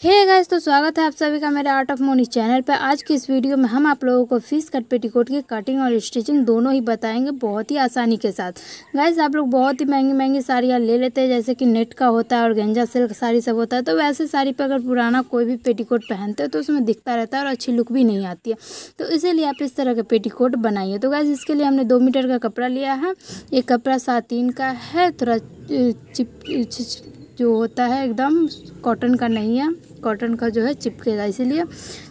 Guys, तो स्वागत है आप सभी का मेरे आर्ट ऑफ मोनी चैनल पर। आज की इस वीडियो में हम आप लोगों को फिश कट पेटीकोट की कटिंग और स्टिचिंग दोनों ही बताएंगे बहुत ही आसानी के साथ। गाइस, आप लोग बहुत ही महंगी महंगी साड़ियाँ ले लेते हैं, जैसे कि नेट का होता है और गेंजा सिल्क साड़ी सब होता है। तो वैसे साड़ी पर अगर पुराना कोई भी पेटीकोट पहनते हो तो उसमें दिखता रहता है और अच्छी लुक भी नहीं आती है। तो इसीलिए आप इस तरह के पेटीकोट बनाइए। तो गाइस, इसके लिए हमने 2 मीटर का कपड़ा लिया है। ये कपड़ा 7/3 का है, थोड़ा जो होता है एकदम कॉटन का नहीं है, कॉटन का जो है चिपकेगा, इसीलिए।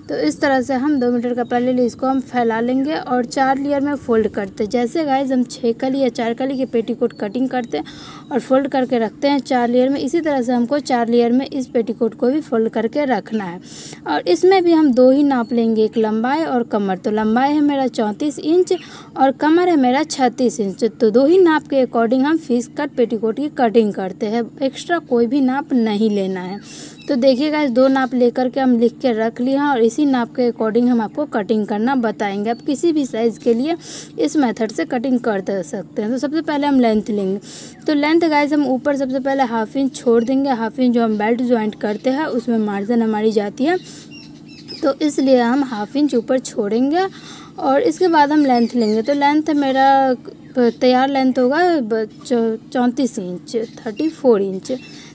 तो इस तरह से हम 2 मीटर कपड़ा ले लिए, इसको हम फैला लेंगे और 4 लेयर में फोल्ड करते हैं। जैसे गाइस हम 6 कली या 4 कली के पेटीकोट कटिंग करते हैं और फोल्ड करके रखते हैं 4 लेयर में, इसी तरह से हमको 4 लेयर में इस पेटीकोट को भी फोल्ड करके रखना है। और इसमें भी हम 2 ही नाप लेंगे, एक लंबाई और कमर। तो लंबाई है मेरा 34 इंच और कमर है मेरा 36 इंच। तो 2 ही नाप के अकॉर्डिंग हम फिश कट पेटीकोट की कटिंग करते हैं, एक्स्ट्रा कोई भी नाप नहीं लेना है। तो देखिएगा, इस 2 नाप लेकर के हम लिख के रख लिए हैं और इसी नाप के अकॉर्डिंग हम आपको कटिंग करना बताएंगे। आप किसी भी साइज़ के लिए इस मेथड से कटिंग कर सकते हैं। तो सबसे पहले हम लेंथ लेंगे। तो लेंथ गाइस हम ऊपर सबसे पहले 1/2 इंच छोड़ देंगे। 1/2 इंच जो हम बेल्ट ज्वाइंट करते हैं उसमें मार्जिन हमारी जाती है, तो इसलिए हम 1/2 इंच ऊपर छोड़ेंगे और इसके बाद हम लेंथ लेंगे। तो लेंथ मेरा तैयार लेंथ होगा 34 इंच, 34 इंच।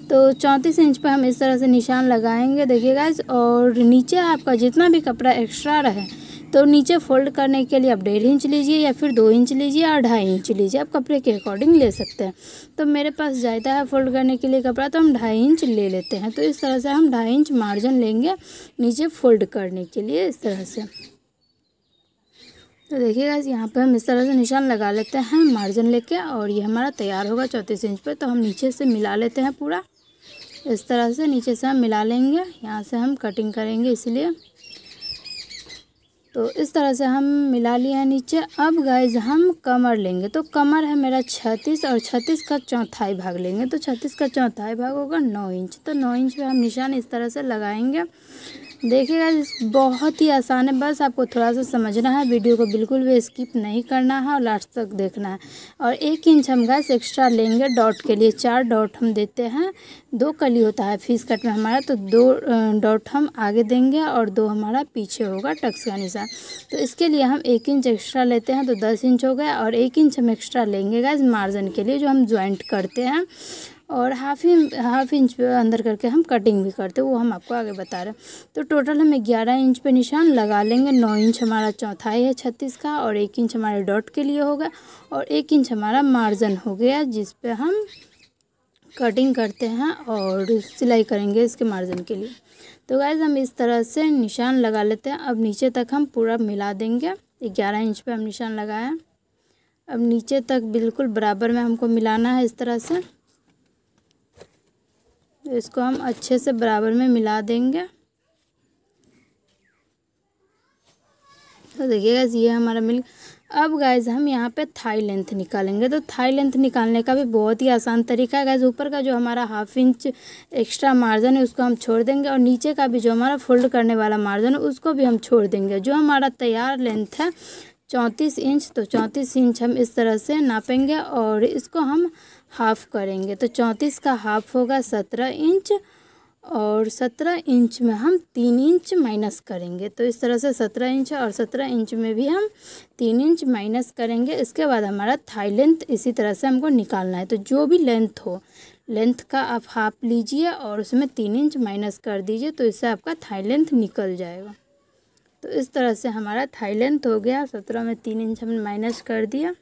तो 34 इंच पे हम इस तरह से निशान लगाएंगे, देखिए गाइस। और नीचे आपका जितना भी कपड़ा एक्स्ट्रा रहे तो नीचे फोल्ड करने के लिए आप 1.5 इंच लीजिए या फिर 2 इंच लीजिए या 2.5 इंच लीजिए, आप कपड़े के अकॉर्डिंग ले सकते हैं। तो मेरे पास ज़्यादा है फोल्ड करने के लिए कपड़ा, तो हम 2.5 इंच ले लेते हैं। तो इस तरह से हम 2.5 इंच मार्जिन लेंगे नीचे फोल्ड करने के लिए, इस तरह से। तो देखिए गाइस, यहाँ पे हम इस तरह से निशान लगा लेते हैं मार्जिन लेके और ये हमारा तैयार होगा 34 इंच पे। तो हम नीचे से मिला लेते हैं पूरा, इस तरह से नीचे से हम मिला लेंगे, यहाँ से हम कटिंग करेंगे इसलिए। तो इस तरह से हम मिला लिए हैं नीचे। अब गाइस हम कमर लेंगे। तो कमर है मेरा 36 और 36 का चौथाई भाग लेंगे। तो 36 का चौथाई भाग होगा 9 इंच। तो 9 इंच पे हम निशान इस तरह से लगाएंगे। देखिएगा, बहुत ही आसान है, बस आपको थोड़ा सा समझना है, वीडियो को बिल्कुल भी स्किप नहीं करना है और लास्ट तक देखना है। और 1 इंच हम गैस एक्स्ट्रा लेंगे डॉट के लिए। 4 डॉट हम देते हैं, 2 कली होता है फिश कट में हमारा, तो 2 डॉट हम आगे देंगे और 2 हमारा पीछे होगा टक्स का निशान। तो इसके लिए हम 1 इंच एक्स्ट्रा लेते हैं, तो 10 इंच हो गया। और 1 इंच हम एक्स्ट्रा लेंगे गैस मार्जिन के लिए, जो हम ज्वाइंट करते हैं। और हाफ इंच पे अंदर करके हम कटिंग भी करते हैं, वो हम आपको आगे बता रहे हैं। तो टोटल हम 11 इंच पे निशान लगा लेंगे। 9 इंच हमारा चौथाई है 36 का और 1 इंच हमारे डॉट के लिए होगा और 1 इंच हमारा मार्जिन हो गया, जिस पे हम कटिंग करते हैं और सिलाई करेंगे इसके मार्जिन के लिए। तो गाइस हम इस तरह से निशान लगा लेते हैं। अब नीचे तक हम पूरा मिला देंगे। 11 इंच पे हम निशान लगाया, अब नीचे तक बिल्कुल बराबर में हमको मिलाना है इस तरह से। तो इसको हम अच्छे से बराबर में मिला देंगे। तो देखिएगा, ये हमारा मिल। अब गाइज हम यहाँ पे थाई लेंथ निकालेंगे। तो थाई लेंथ निकालने का भी बहुत ही आसान तरीका है गाइज। ऊपर का जो हमारा 1/2 इंच एक्स्ट्रा मार्जिन है उसको हम छोड़ देंगे और नीचे का भी जो हमारा फोल्ड करने वाला मार्जिन है उसको भी हम छोड़ देंगे। जो हमारा तैयार लेंथ है 34 इंच, तो 34 इंच हम इस तरह से नापेंगे और इसको हम हाफ़ करेंगे। तो 34 का हाफ़ होगा 17 इंच और 17 इंच में हम 3 इंच माइनस करेंगे। तो इस तरह से 17 इंच और 17 इंच में भी हम 3 इंच माइनस करेंगे। इसके बाद हमारा थाई लेंथ इसी तरह से हमको निकालना है। तो जो भी लेंथ हो, लेंथ का आप हाफ लीजिए और उसमें 3 इंच माइनस कर दीजिए, तो इससे आपका थाई लेंथ निकल जाएगा। तो इस तरह से हमारा थाई लेंथ हो गया। 17 में 3 इंच हमने माइनस कर दिया,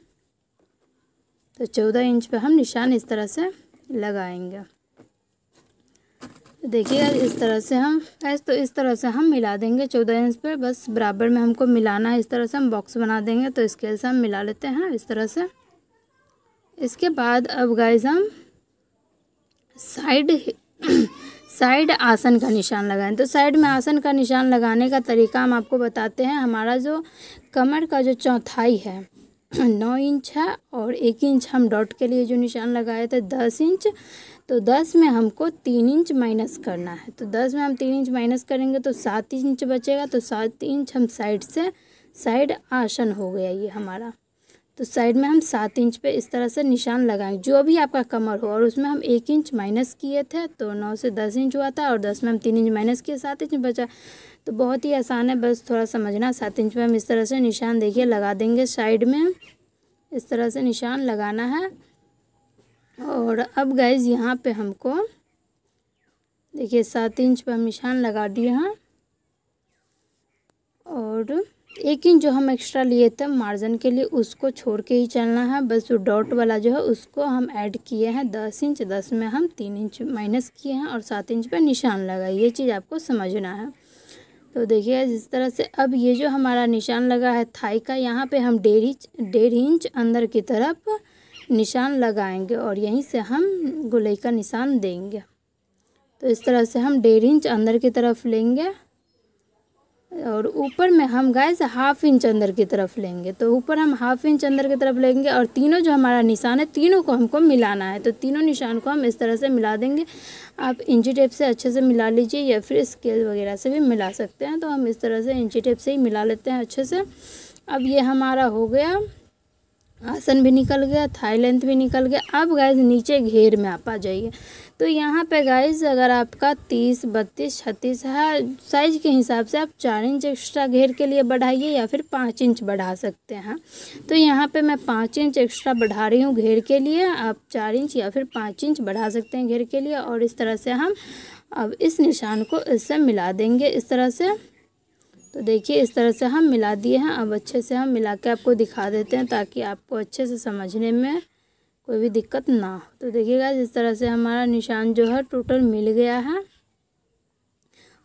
तो 14 इंच पे हम निशान इस तरह से लगाएंगे। देखिएगा, इस तरह से हम तो इस तरह से हम मिला देंगे 14 इंच पे, बस बराबर में हमको मिलाना है। इस तरह से हम बॉक्स बना देंगे। तो स्केल से हम मिला लेते हैं इस तरह से। इसके बाद अब गाइस हम साइड आसन का निशान लगाएं। तो साइड में आसन का निशान लगाने का तरीका हम आपको बताते हैं। हमारा जो कमर का जो चौथाई है 9 इंच है और 1 इंच हम डॉट के लिए जो निशान लगाए थे 10 इंच। तो 10 में हमको 3 इंच माइनस करना है। तो 10 में हम 3 इंच माइनस करेंगे तो 7 इंच बचेगा। तो 7 इंच हम साइड से साइड आसन हो गया ये हमारा। तो साइड में हम 7 इंच पे इस तरह से निशान लगाएंगे, जो भी आपका कमर हो। और उसमें हम 1 इंच माइनस किए थे, तो 9 से 10 इंच हुआ था, और 10 में हम 3 इंच माइनस किए, 7 इंच बचा। तो बहुत ही आसान है, बस थोड़ा समझना। 7 इंच पे हम इस तरह से निशान देखिए लगा देंगे, साइड में इस तरह से निशान लगाना है। और अब गाइज यहाँ पे हमको देखिए 7 इंच पे हम निशान लगा दिए हैं, और 1 इंच जो हम एक्स्ट्रा लिए थे मार्जिन के लिए उसको छोड़ के ही चलना है। बस जो डॉट वाला जो है उसको हम ऐड किए हैं 10 इंच, 10 में हम 3 इंच माइनस किए हैं और 7 इंच पे निशान लगाए। ये चीज़ आपको समझना है। तो देखिए जिस तरह से अब ये जो हमारा निशान लगा है थाई का, यहाँ पे हम 1.5 इंच अंदर की तरफ निशान लगाएंगे और यहीं से हम गोलाई का निशान देंगे। तो इस तरह से हम 1.5 इंच अंदर की तरफ लेंगे, और ऊपर में हम गाइस 1/2 इंच अंदर की तरफ लेंगे। तो ऊपर हम 1/2 इंच अंदर की तरफ लेंगे, और तीनों जो हमारा निशान है तीनों को हमको मिलाना है। तो तीनों निशान को हम इस तरह से मिला देंगे। आप इंची टेप से अच्छे से मिला लीजिए, या फिर स्केल वगैरह से भी मिला सकते हैं। तो हम इस तरह से इंची टेप से ही मिला लेते हैं अच्छे से। अब ये हमारा हो गया, आसन भी निकल गया, थाई लेंथ भी निकल गया। अब गाइस नीचे घेर में आप आ जाइए। तो यहाँ पे गाइस अगर आपका 30, 32, 36 है, साइज के हिसाब से आप 4 इंच एक्स्ट्रा घेर के लिए बढ़ाइए, या फिर 5 इंच बढ़ा सकते हैं। तो यहाँ पे मैं 5 इंच एक्स्ट्रा बढ़ा रही हूँ घेर के लिए। आप 4 इंच या फिर 5 इंच बढ़ा सकते हैं घेर के लिए। और इस तरह से हम अब इस निशान को इससे मिला देंगे इस तरह से। तो देखिए इस तरह से हम मिला दिए हैं। अब अच्छे से हम मिला के आपको दिखा देते हैं, ताकि आपको अच्छे से समझने में कोई भी दिक्कत ना हो। तो देखिएगा इस तरह से हमारा निशान जो है टोटल मिल गया है।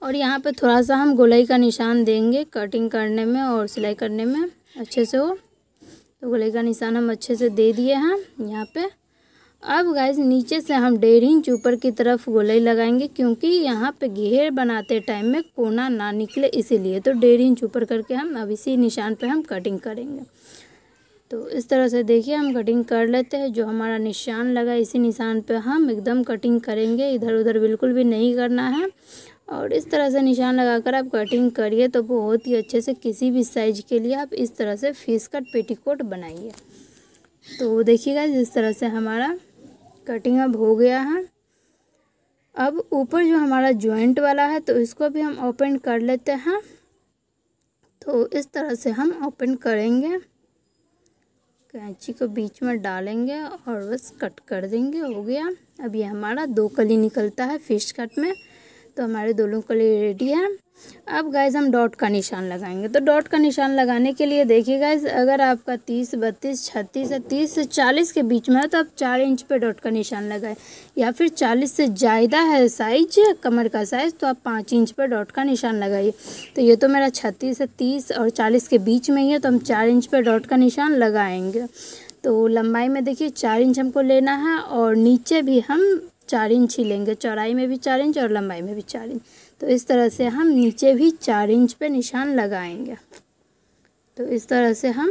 और यहाँ पे थोड़ा सा हम गोलाई का निशान देंगे कटिंग करने में और सिलाई करने में अच्छे से हो। तो गोलाई का निशान हम अच्छे से दे दिए हैं यहाँ पे। अब गाइस नीचे से हम 1.5 इंच ऊपर की तरफ गोलाई लगाएंगे, क्योंकि यहाँ पे घेर बनाते टाइम में कोना ना निकले इसीलिए। तो 1.5 इंच ऊपर करके हम अब इसी निशान पे हम कटिंग करेंगे। तो इस तरह से देखिए हम कटिंग कर लेते हैं। जो हमारा निशान लगा इसी निशान पे हम एकदम कटिंग करेंगे, इधर उधर बिल्कुल भी नहीं करना है। और इस तरह से निशान लगाकर आप कटिंग करिए, तो बहुत ही अच्छे से किसी भी साइज के लिए आप इस तरह से फेस कट पेटीकोट बनाइए। तो देखिएगा जिस तरह से हमारा कटिंग अब हो गया है। अब ऊपर जो हमारा जॉइंट वाला है तो इसको भी हम ओपन कर लेते हैं। तो इस तरह से हम ओपन करेंगे, कैंची को बीच में डालेंगे और बस कट कर देंगे, हो गया। अब ये हमारा 2 कली निकलता है फिश कट में। तो हमारे दोनों कली रेडी है। अब गाइज हम डॉट का निशान लगाएंगे। तो डॉट का निशान लगाने के लिए देखिए गाइज, अगर आपका 30, 32, 36 है, 30 से 40 के बीच में है, तो आप 4 इंच पे डॉट का निशान लगाएं। या फिर 40 से ज़्यादा है साइज, कमर का साइज़, तो आप 5 इंच पे डॉट का निशान लगाइए। तो ये तो मेरा 36 से 30 और 40 के बीच में ही है, तो हम 4 इंच पे डॉट का निशान लगाएंगे। तो लंबाई में देखिए 4 इंच हमको लेना है, और नीचे भी हम 4 इंच ही लेंगे। चौड़ाई में भी 4 इंच और लंबाई में भी 4 इंच। तो इस तरह से हम नीचे भी 4 इंच पे निशान लगाएंगे। तो इस तरह से हम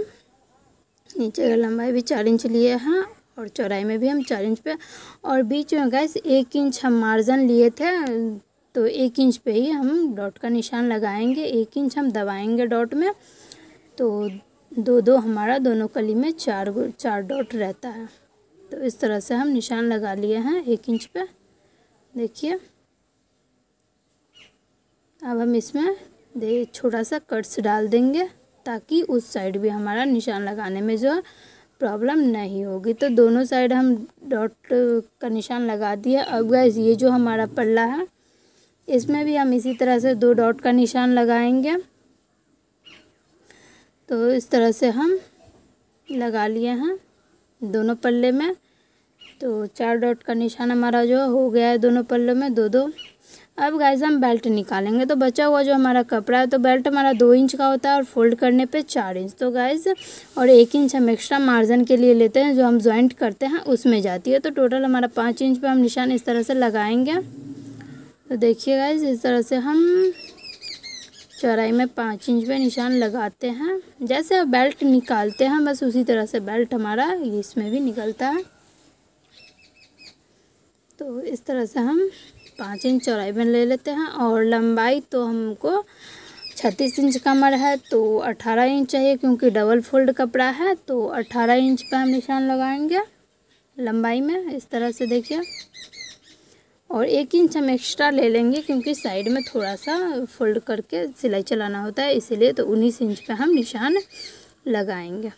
नीचे का लंबाई भी 4 इंच लिए हैं, और चौड़ाई में भी हम 4 इंच पे। और बीच में गैस 1 इंच हम मार्जिन लिए थे, तो 1 इंच पे ही हम डॉट का निशान लगाएंगे। 1 इंच हम दबाएंगे डॉट में, तो 2 हमारा दोनों कली में 4 डॉट रहता है। तो इस तरह से हम निशान लगा लिए हैं 1 इंच पे, देखिए। अब हम इसमें छोटा सा कट्स डाल देंगे, ताकि उस साइड भी हमारा निशान लगाने में जो प्रॉब्लम नहीं होगी। तो दोनों साइड हम डॉट का निशान लगा दिया। अब गाइस ये जो हमारा पल्ला है इसमें भी हम इसी तरह से 2 डॉट का निशान लगाएंगे। तो इस तरह से हम लगा लिए हैं दोनों पल्ले में। तो 4 डॉट का निशान हमारा जो हो गया है दोनों पल्लों में 2-2। अब गाइस हम बेल्ट निकालेंगे। तो बचा हुआ जो हमारा कपड़ा है, तो बेल्ट हमारा 2 इंच का होता है और फोल्ड करने पे 4 इंच। तो गाइस और 1 इंच हम एक्स्ट्रा मार्जिन के लिए लेते हैं, जो हम जॉइंट करते हैं उसमें जाती है। तो टोटल हमारा 5 इंच पे हम निशान इस तरह से लगाएंगे। तो देखिए गाइस इस तरह से हम चौड़ाई में 5 इंच पे निशान लगाते हैं। जैसे आप बेल्ट निकालते हैं बस उसी तरह से बेल्ट हमारा इसमें भी निकलता है। तो इस तरह से हम 5 इंच चौड़ाई में ले लेते हैं, और लंबाई तो हमको 36 इंच कमर है तो 18 इंच चाहिए, क्योंकि डबल फोल्ड कपड़ा है तो 18 इंच पे हम निशान लगाएंगे लंबाई में, इस तरह से देखिए। और 1 इंच हम एक्स्ट्रा ले लेंगे, क्योंकि साइड में थोड़ा सा फोल्ड करके सिलाई चलाना होता है, इसीलिए। तो 19 इंच पे हम निशान लगाएंगे।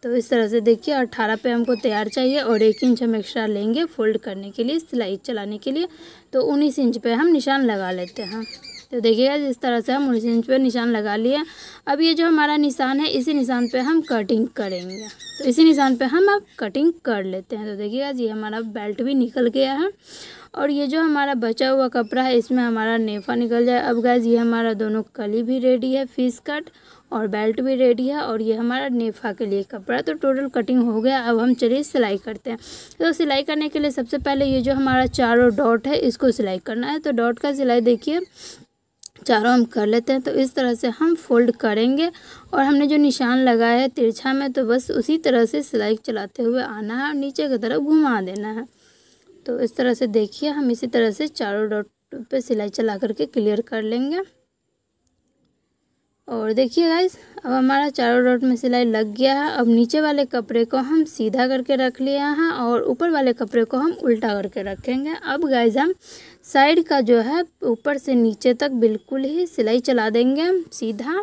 तो इस तरह से देखिए 18 पे हमको तैयार चाहिए और 1 इंच हम एक्स्ट्रा लेंगे फोल्ड करने के लिए, सिलाई चलाने के लिए। तो 19 इंच पे हम निशान लगा लेते हैं। तो देखिएगा इस तरह से हम 19 इंच पे निशान लगा लिए। अब ये जो हमारा निशान है, इसी निशान पे हम कटिंग करेंगे। तो इसी निशान पे हम अब कटिंग कर लेते हैं। तो देखिएगा ये हमारा बेल्ट भी निकल गया है और ये जो हमारा बचा हुआ कपड़ा है इसमें हमारा नेफा निकल जाए। अब गाइस ये हमारा दोनों कली भी रेडी है, फिश कट और बेल्ट भी रेडी है, और ये हमारा नेफा के लिए कपड़ा। तो टोटल कटिंग हो गया। अब हम चलिए सिलाई करते हैं। तो सिलाई करने के लिए सबसे पहले ये जो हमारा चारों डॉट है इसको सिलाई करना है। तो डॉट का सिलाई देखिए चारों हम कर लेते हैं। तो इस तरह से हम फोल्ड करेंगे और हमने जो निशान लगाया है तिरछा में, तो बस उसी तरह से सिलाई चलाते हुए आना है और नीचे की तरफ घुमा देना है। तो इस तरह से देखिए हम इसी तरह से चारों डॉट पे सिलाई चला करके क्लियर कर लेंगे। और देखिए गाइस अब हमारा चारों डॉट में सिलाई लग गया है। अब नीचे वाले कपड़े को हम सीधा करके रख लिया है और ऊपर वाले कपड़े को हम उल्टा करके रखेंगे। अब गाइस हम साइड का जो है ऊपर से नीचे तक बिल्कुल ही सिलाई चला देंगे सीधा।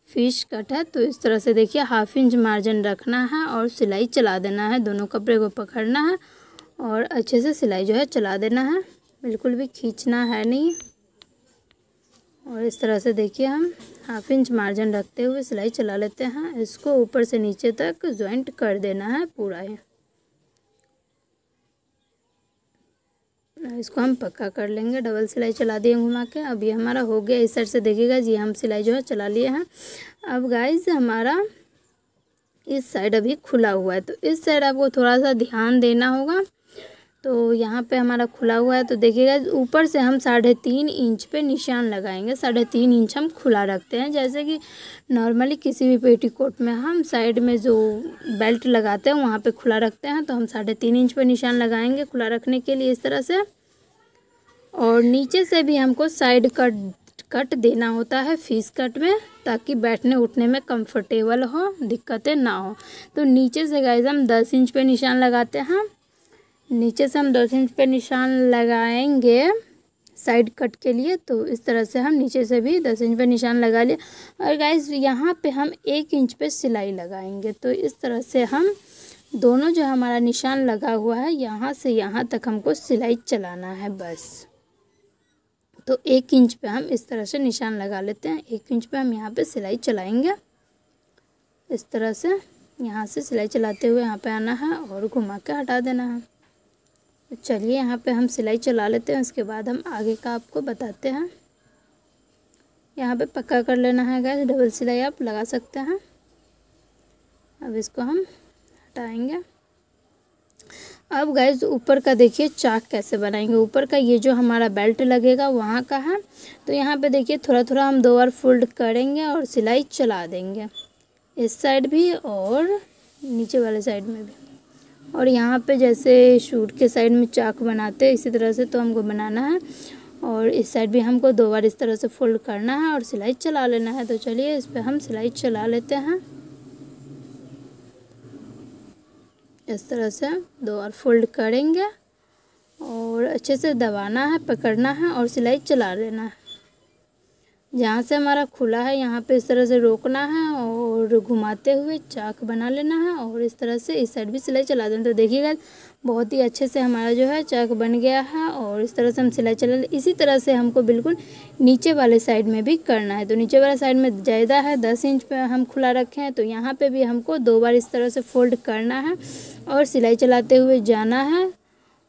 फिश कट है तो इस तरह से देखिए 1/2 इंच मार्जिन रखना है और सिलाई चला देना है। दोनों कपड़े को पकड़ना है और अच्छे से सिलाई जो है चला देना है, बिल्कुल भी खींचना है नहीं। और इस तरह से देखिए हम 1/2 इंच मार्जिन रखते हुए सिलाई चला लेते हैं। इसको ऊपर से नीचे तक जॉइंट कर देना है पूरा ही। इसको हम पक्का कर लेंगे, डबल सिलाई चला दिए घुमा के। अब ये हमारा हो गया। इस साइड से देखिएगा जी हम सिलाई जो है चला लिए हैं। अब गाइज हमारा इस साइड अभी खुला हुआ है, तो इस साइड आपको थोड़ा सा ध्यान देना होगा। तो यहाँ पे हमारा खुला हुआ है, तो देखिएगा ऊपर से हम 3.5 इंच पे निशान लगाएंगे। 3.5 इंच हम खुला रखते हैं, जैसे कि नॉर्मली किसी भी पेटीकोट में हम साइड में जो बेल्ट लगाते हैं वहाँ पे खुला रखते हैं। तो हम 3.5 इंच पे निशान लगाएंगे खुला रखने के लिए, इस तरह से। और नीचे से भी हमको साइड कट देना होता है फिश कट में, ताकि बैठने उठने में कंफर्टेबल हो, दिक्कतें ना हो। तो नीचे से गाइस हम 10 इंच पे निशान लगाते हैं। नीचे से हम 10 इंच पे निशान लगाएंगे साइड कट के लिए। तो इस तरह से हम नीचे से भी 10 इंच पे निशान लगा लिए। और गाइस यहाँ पे हम 1 इंच पे सिलाई लगाएंगे। तो इस तरह से हम दोनों जो हमारा निशान लगा हुआ है यहाँ से यहाँ तक हमको सिलाई चलाना है बस। तो 1 इंच पे हम इस तरह से निशान लगा लेते हैं। 1 इंच पे हम यहाँ पे सिलाई चलाएंगे, इस तरह से यहाँ से सिलाई चलाते हुए यहाँ पे आना है और घुमा के हटा देना है। तो चलिए यहाँ पे हम सिलाई चला लेते हैं, उसके बाद हम आगे का आपको बताते हैं। यहाँ पे पक्का कर लेना है गाइस, डबल सिलाई आप लगा सकते हैं। अब इसको हम हटाएंगे। अब गाइस ऊपर का देखिए चाक कैसे बनाएंगे। ऊपर का ये जो हमारा बेल्ट लगेगा वहाँ का है। तो यहाँ पे देखिए थोड़ा थोड़ा हम 2 बार फोल्ड करेंगे और सिलाई चला देंगे, इस साइड भी और नीचे वाले साइड में भी। और यहाँ पे जैसे शूट के साइड में चाक बनाते हैं इसी तरह से तो हमको बनाना है। और इस साइड भी हमको 2 बार इस तरह से फोल्ड करना है और सिलाई चला लेना है। तो चलिए इस पर हम सिलाई चला लेते हैं। इस तरह से 2 बार फोल्ड करेंगे और अच्छे से दबाना है, पकड़ना है और सिलाई चला लेना है। जहाँ से हमारा खुला है यहाँ पे इस तरह से रोकना है और घुमाते हुए चाक बना लेना है और इस तरह से इस साइड भी सिलाई चला देना। तो देखिएगा बहुत ही अच्छे से हमारा जो है चाक बन गया है और इस तरह से हम सिलाई चला। इसी तरह से हमको बिल्कुल नीचे वाले साइड में भी करना है। तो नीचे वाले साइड में ज़्यादा है 10 इंच पे हम खुला रखे हैं, तो यहाँ पे भी हमको 2 बार इस तरह से फोल्ड करना है और सिलाई चलाते हुए जाना है।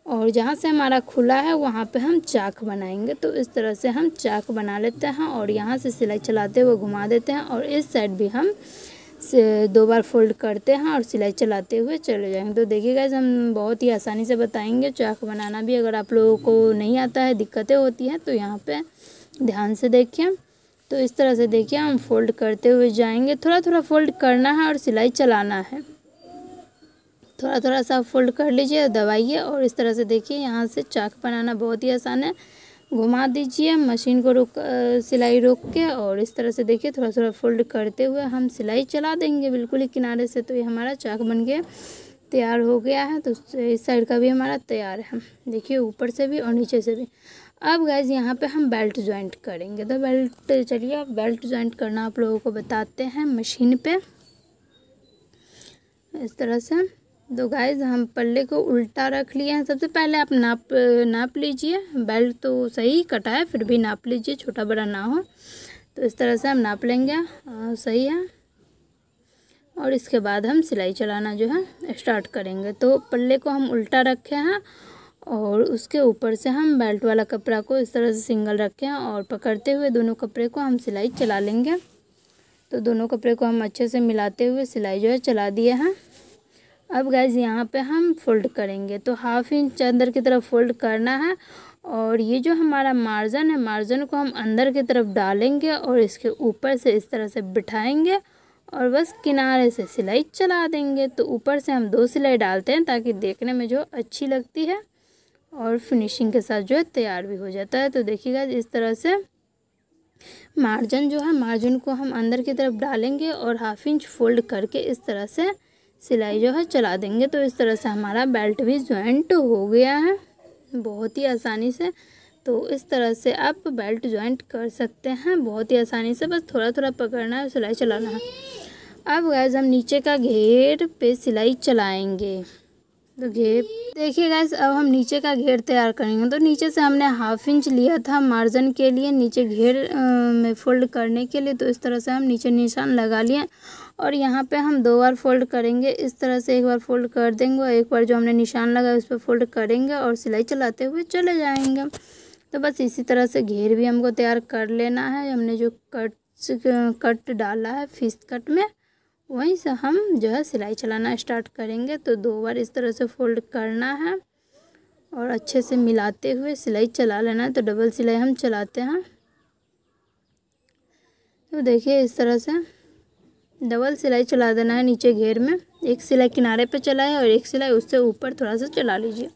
और जहाँ से हमारा खुला है वहाँ पे हम चाक बनाएंगे। तो इस तरह से हम चाक बना लेते हैं और यहाँ से सिलाई चलाते हुए घुमा देते हैं और इस साइड भी हम 2 बार फोल्ड करते हैं और सिलाई चलाते हुए चले जाएंगे। तो देखिए गाइस हम बहुत ही आसानी से बताएंगे चाक बनाना भी। अगर आप लोगों को नहीं आता है, दिक्कतें होती हैं, तो यहाँ पे ध्यान से देखिए। तो इस तरह से देखिए हम फोल्ड करते हुए जाएंगे, थोड़ा थोड़ा फोल्ड करना है और सिलाई चलाना है। थोड़ा थोड़ा सा फोल्ड कर लीजिए, दबाइए और इस तरह से देखिए यहाँ से चाक बनाना बहुत ही आसान है। घुमा दीजिए मशीन को सिलाई रोक के, और इस तरह से देखिए थोड़ा थोड़ा फोल्ड करते हुए हम सिलाई चला देंगे बिल्कुल ही किनारे से। तो ये हमारा चाक बन के तैयार हो गया है। तो इस साइड का भी हमारा तैयार है, देखिए ऊपर से भी और नीचे से भी। अब गाइज यहाँ पे हम बेल्ट जॉइंट करेंगे। तो चलिए अब बेल्ट जॉइंट करना आप लोगों को बताते हैं मशीन पे, इस तरह से। तो गाइज हम पल्ले को उल्टा रख लिए हैं। सबसे पहले आप नाप लीजिए, बेल्ट तो सही कटा है फिर भी नाप लीजिए, छोटा बड़ा ना हो। तो इस तरह से हम नाप लेंगे, सही है। और इसके बाद हम सिलाई चलाना जो है स्टार्ट करेंगे। तो पल्ले को हम उल्टा रखे हैं और उसके ऊपर से हम बेल्ट वाला कपड़ा को इस तरह से सिंगल रखे हैं, और पकड़ते हुए दोनों कपड़े को हम सिलाई चला लेंगे। तो दोनों कपड़े को हम अच्छे से मिलाते हुए सिलाई जो है चला दिए हैं। अब गाइज यहाँ पे हम फोल्ड करेंगे। तो 1/2 इंच अंदर की तरफ फोल्ड करना है, और ये जो हमारा मार्जिन है, मार्जिन को हम अंदर की तरफ डालेंगे और इसके ऊपर से इस तरह से बिठाएंगे और बस किनारे से सिलाई चला देंगे। तो ऊपर से हम 2 सिलाई डालते हैं ताकि देखने में जो अच्छी लगती है और फिनिशिंग के साथ जो है तैयार भी हो जाता है। तो देखिएगा इस तरह से मार्जिन जो है, मार्जिन को हम अंदर की तरफ डालेंगे और 1/2 इंच फोल्ड करके इस तरह से सिलाई जो है चला देंगे। तो इस तरह से हमारा बेल्ट भी जॉइंट हो गया है बहुत ही आसानी से। तो इस तरह से आप बेल्ट जॉइंट कर सकते हैं बहुत ही आसानी से, बस थोड़ा थोड़ा पकड़ना है, सिलाई चलाना है। अब गाइस हम नीचे का घेर पे सिलाई चलाएंगे। तो घेर देखिए गाइस, अब हम नीचे का घेर तैयार करेंगे। तो नीचे से हमने 1/2 इंच लिया था मार्जिन के लिए, नीचे घेर में फोल्ड करने के लिए। तो इस तरह से हम नीचे निशान लगा लिए और यहाँ पे हम 2 बार फोल्ड करेंगे। इस तरह से एक बार फोल्ड कर देंगे और एक बार जो हमने निशान लगाया उस पर फोल्ड करेंगे और सिलाई चलाते हुए चले जाएंगे। तो बस इसी तरह से घेर भी हमको तैयार कर लेना है। हमने जो कट डाला है फिश कट में, वहीं से हम जो है सिलाई चलाना स्टार्ट करेंगे। तो 2 बार इस तरह से फोल्ड करना है और अच्छे से मिलाते हुए सिलाई चला लेना है। तो डबल सिलाई हम चलाते हैं। तो देखिए इस तरह से डबल सिलाई चला देना है नीचे घेर में। एक सिलाई किनारे पे चलाए और एक सिलाई उससे ऊपर थोड़ा सा चला लीजिए।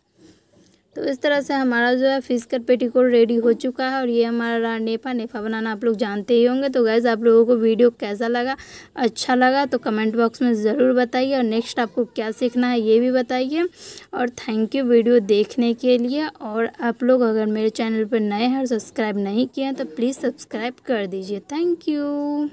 तो इस तरह से हमारा जो है फिश कट पेटीकोट रेडी हो चुका है। और ये हमारा नेफा बनाना आप लोग जानते ही होंगे। तो गाइस आप लोगों को वीडियो कैसा लगा, अच्छा लगा तो कमेंट बॉक्स में ज़रूर बताइए, और नेक्स्ट आपको क्या सीखना है ये भी बताइए। और थैंक यू वीडियो देखने के लिए। और आप लोग अगर मेरे चैनल पर नए हैं और सब्सक्राइब नहीं किए हैं तो प्लीज़ सब्सक्राइब कर दीजिए। Thank you.